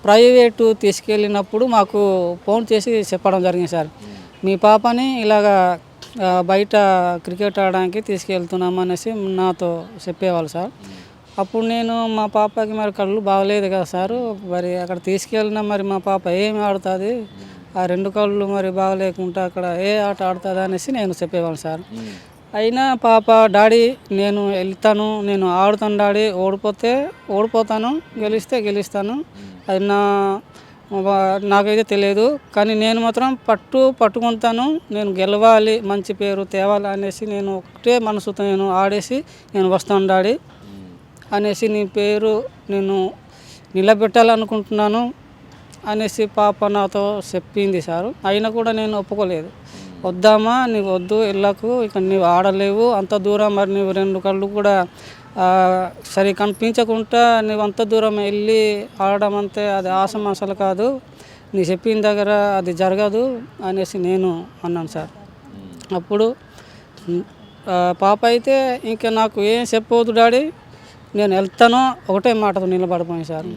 Private తీసుకెళ్ళినప్పుడు మాకు phone చేసి చెప్పడం జరిగింది సార్. మీ పాపని ఇలాగా బయట క్రికెట్ ఆడడానికి తీసుకెళ్తున్నాం అనేసి నాతో చెప్పేవాళ్ళు సార్. అప్పుడు నేను మా పాపకి మరి కళ్ళు బాగలేదు కదా సారు, మరి అక్కడ తీసుకెళ్ళినా మరి మా పాప ఏమి ఆడుతుంది, ఆ 2 కళ్ళు మరి బాగలేకుండా అక్కడ ఏ ఆట ఆడుతుంది అనేసి నేను చెప్పేవాళ్ళు సార్. అయినా పాప డాడీ నేను వెళ్తాను, నేను ఆడుతాను డాడీ, ఓడిపోతే ఓడిపోతాను, గెలిస్తే గెలుస్తాను, అది నాకైతే తెలియదు, కానీ నేను మాత్రం పట్టుకుంటాను, నేను గెలవాలి, మంచి పేరు తేవాలి అనేసి నేను ఒకటే మనసుతో నేను ఆడేసి నేను వస్తాను డాడీ అనేసి నీ పేరు నేను నిలబెట్టాలనుకుంటున్నాను అనేసి పాప నాతో చెప్పింది సారు. అయినా కూడా నేను ఒప్పుకోలేదు. వద్దామా, నీవు వద్దు, వెళ్ళకు, ఇక నీవు ఆడలేవు అంత దూరం, మరి నువ్వు 2 కళ్ళు కూడా సరి కనిపించకుండా నువ్వు అంత దూరం వెళ్ళి ఆడడం అంతే అది ఆసమాసలు కాదు, నీ చెప్పిన దగ్గర అది జరగదు అనేసి నేను అన్నాను సార్. అప్పుడు పాప అయితే ఇంకా నాకు ఏం చెప్పవద్దు డాడీ, నేను వెళ్తాను ఒకటే మాటతో నిలబడిపోయింది సార్.